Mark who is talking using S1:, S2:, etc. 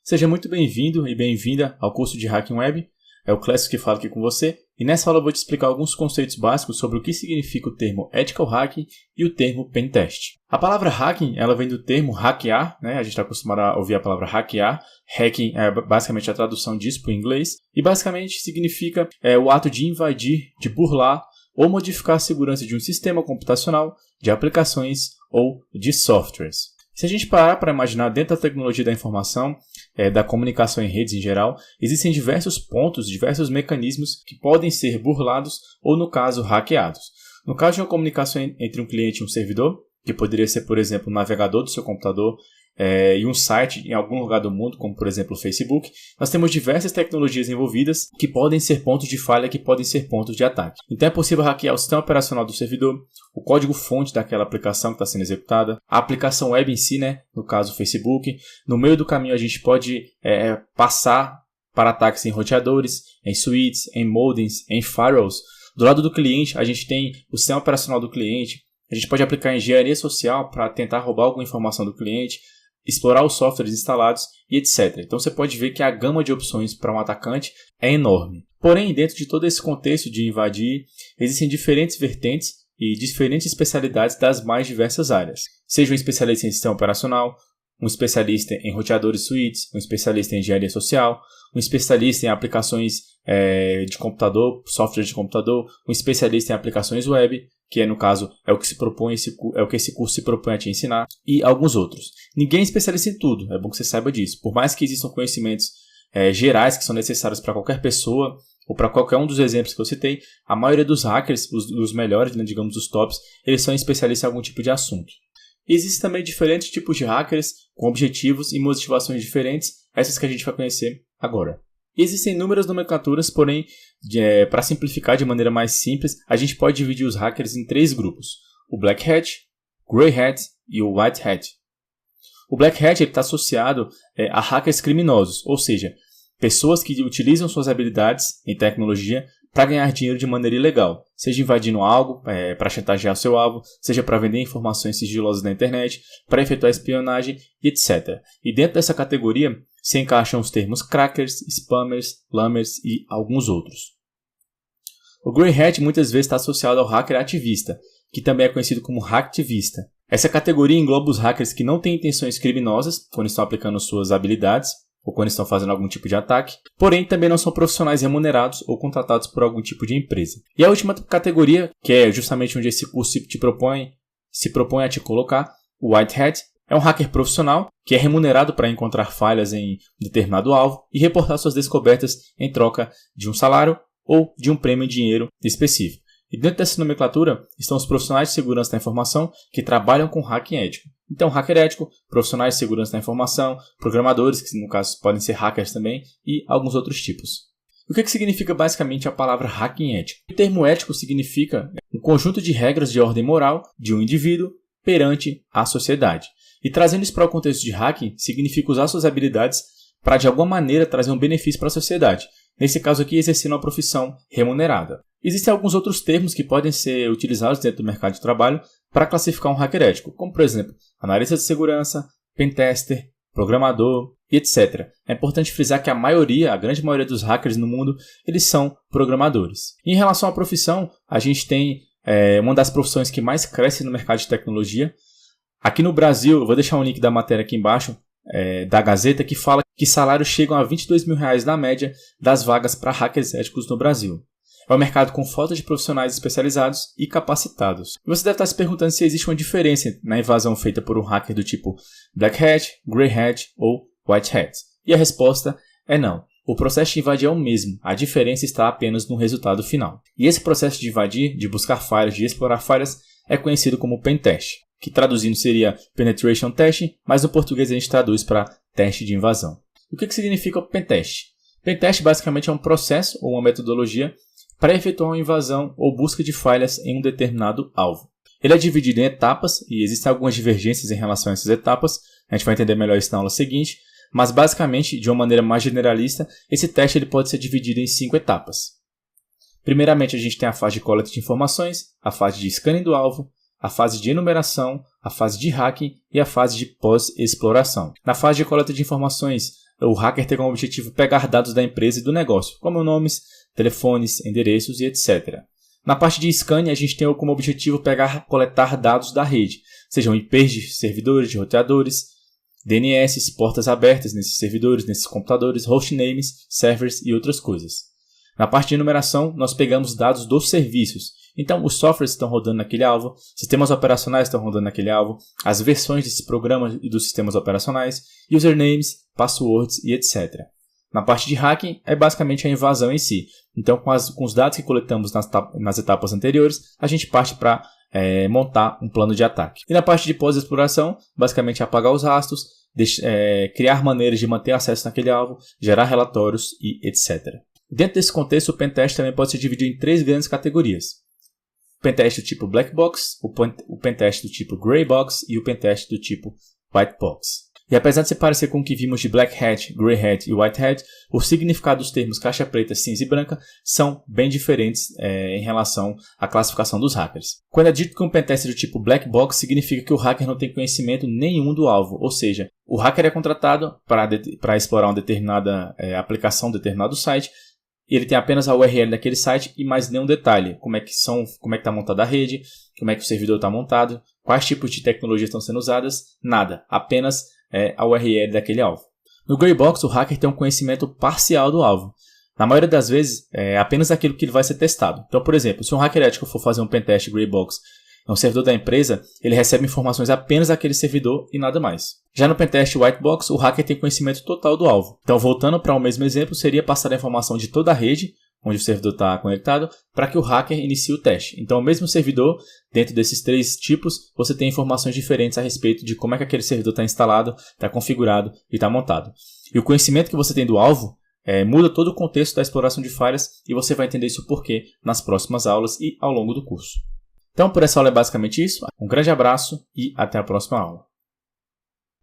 S1: Seja muito bem-vindo e bem-vinda ao curso de Hacking Web. É o Clécio que fala aqui com você. E nessa aula eu vou te explicar alguns conceitos básicos sobre o que significa o termo Ethical Hacking e o termo Pentest. A palavra hacking ela vem do termo hackear, né? A gente está acostumado a ouvir a palavra hackear. Hacking é basicamente a tradução disso para o inglês. E basicamente significa o ato de invadir, de burlar ou modificar a segurança de um sistema computacional, de aplicações ou de softwares. Se a gente parar para imaginar dentro da tecnologia da informação, da comunicação em redes em geral, existem diversos pontos, diversos mecanismos que podem ser burlados ou, no caso, hackeados. No caso de uma comunicação entre um cliente e um servidor, que poderia ser, por exemplo, o navegador do seu computador e um site em algum lugar do mundo, como, por exemplo, o Facebook, nós temos diversas tecnologias envolvidas que podem ser pontos de falha, que podem ser pontos de ataque. Então é possível hackear o sistema operacional do servidor, o código-fonte daquela aplicação que está sendo executada, a aplicação web em si, né? No caso o Facebook. No meio do caminho a gente pode passar para ataques em roteadores, em switches, em modems, em firewalls. Do lado do cliente a gente tem o sistema operacional do cliente, a gente pode aplicar engenharia social para tentar roubar alguma informação do cliente, explorar os softwares instalados e etc. Então você pode ver que a gama de opções para um atacante é enorme. Porém, dentro de todo esse contexto de invadir, existem diferentes vertentes e diferentes especialidades das mais diversas áreas. Seja um especialista em sistema operacional, um especialista em roteadores switches, um especialista em engenharia social, um especialista em aplicações de computador, software de computador, um especialista em aplicações web, que no caso é o que esse curso se propõe a te ensinar, e alguns outros. Ninguém é especialista em tudo, é bom que você saiba disso. Por mais que existam conhecimentos gerais que são necessários para qualquer pessoa, ou para qualquer um dos exemplos que eu citei, a maioria dos hackers, os melhores, né, digamos os tops, eles são especialistas em algum tipo de assunto. E existem também diferentes tipos de hackers, com objetivos e motivações diferentes, essas que a gente vai conhecer agora. E existem inúmeras nomenclaturas, porém, para simplificar de maneira mais simples, a gente pode dividir os hackers em 3 grupos: o Black Hat, Grey Hat e o White Hat. O Black Hat está associado a hackers criminosos, ou seja, pessoas que utilizam suas habilidades em tecnologia para ganhar dinheiro de maneira ilegal, seja invadindo algo para chantagear o seu alvo, seja para vender informações sigilosas na internet, para efetuar espionagem, etc. E dentro dessa categoria se encaixam os termos crackers, spammers, lammers e alguns outros. O Grey Hat muitas vezes está associado ao hacker ativista, que também é conhecido como hacktivista. Essa categoria engloba os hackers que não têm intenções criminosas quando estão aplicando suas habilidades ou quando estão fazendo algum tipo de ataque, porém também não são profissionais remunerados ou contratados por algum tipo de empresa. E a última categoria, que é justamente onde esse curso se propõe a te colocar, o White Hat, é um hacker profissional que é remunerado para encontrar falhas em um determinado alvo e reportar suas descobertas em troca de um salário ou de um prêmio em dinheiro específico. E dentro dessa nomenclatura estão os profissionais de segurança da informação que trabalham com hacking ético. Então, hacker ético, profissionais de segurança da informação, programadores, que no caso podem ser hackers também, e alguns outros tipos. O que significa basicamente a palavra hacking ético? O termo ético significa um conjunto de regras de ordem moral de um indivíduo perante a sociedade. E trazendo isso para o contexto de hacking, significa usar suas habilidades para de alguma maneira trazer um benefício para a sociedade. Nesse caso aqui, exercendo uma profissão remunerada. Existem alguns outros termos que podem ser utilizados dentro do mercado de trabalho para classificar um hacker ético, como por exemplo, analista de segurança, pentester, programador e etc. É importante frisar que a grande maioria dos hackers no mundo, eles são programadores. Em relação à profissão, a gente tem uma das profissões que mais cresce no mercado de tecnologia. Aqui no Brasil, eu vou deixar um link da matéria aqui embaixo, da Gazeta, que fala que salários chegam a R$22 mil na média das vagas para hackers éticos no Brasil. É um mercado com falta de profissionais especializados e capacitados. E você deve estar se perguntando se existe uma diferença na invasão feita por um hacker do tipo Black Hat, Grey Hat ou White Hat. E a resposta é não. O processo de invadir é o mesmo, a diferença está apenas no resultado final. E esse processo de invadir, de buscar falhas, de explorar falhas, é conhecido como Pentest, que traduzindo seria Penetration Testing, mas no português a gente traduz para teste de invasão. O que significa o Pentest? Pentest basicamente é um processo ou uma metodologia para efetuar uma invasão ou busca de falhas em um determinado alvo. Ele é dividido em etapas e existem algumas divergências em relação a essas etapas, a gente vai entender melhor isso na aula seguinte, mas basicamente, de uma maneira mais generalista, esse teste ele pode ser dividido em 5 etapas. Primeiramente, a gente tem a fase de coleta de informações, a fase de scanning do alvo, a fase de enumeração, a fase de hacking e a fase de pós-exploração. Na fase de coleta de informações, o hacker tem como objetivo pegar dados da empresa e do negócio, como nomes, telefones, endereços e etc. Na parte de scanning, a gente tem como objetivo coletar dados da rede, sejam IPs de servidores, de roteadores, DNS, portas abertas nesses servidores, nesses computadores, hostnames, servers e outras coisas. Na parte de numeração, nós pegamos dados dos serviços. Então, os softwares estão rodando naquele alvo, sistemas operacionais estão rodando naquele alvo, as versões desses programas e dos sistemas operacionais, usernames, passwords e etc. Na parte de hacking, é basicamente a invasão em si. Então, com os dados que coletamos nas etapas anteriores, a gente parte para montar um plano de ataque. E na parte de pós-exploração, basicamente apagar os rastros, criar maneiras de manter acesso naquele alvo, gerar relatórios e etc. Dentro desse contexto, o pentest também pode ser dividido em 3 grandes categorias. O pentest do tipo Black Box, o pentest do tipo Grey Box e o pentest do tipo White Box. E apesar de se parecer com o que vimos de Black Hat, Grey Hat e White Hat, o significado dos termos caixa preta, cinza e branca são bem diferentes em relação à classificação dos hackers. Quando é dito que um pentest do tipo Black Box, significa que o hacker não tem conhecimento nenhum do alvo, ou seja, o hacker é contratado para explorar uma determinada aplicação, um determinado site, e ele tem apenas a URL daquele site e mais nenhum detalhe, como é que está montada a rede, como é que o servidor está montado, quais tipos de tecnologias estão sendo usadas, nada, apenas a URL daquele alvo. No Grey Box, o hacker tem um conhecimento parcial do alvo. Na maioria das vezes, é apenas aquilo que vai ser testado. Então, por exemplo, se um hacker ético for fazer um pentest Grey Box no servidor da empresa, ele recebe informações apenas daquele servidor e nada mais. Já no pentest White Box, o hacker tem conhecimento total do alvo. Então, voltando para o mesmo exemplo, seria passar a informação de toda a rede, onde o servidor está conectado, para que o hacker inicie o teste. Então, o mesmo servidor, dentro desses 3 tipos, você tem informações diferentes a respeito de como é que aquele servidor está instalado, está configurado e está montado. E o conhecimento que você tem do alvo muda todo o contexto da exploração de falhas e você vai entender isso porquê nas próximas aulas e ao longo do curso. Então, por essa aula é basicamente isso. Um grande abraço e até a próxima aula.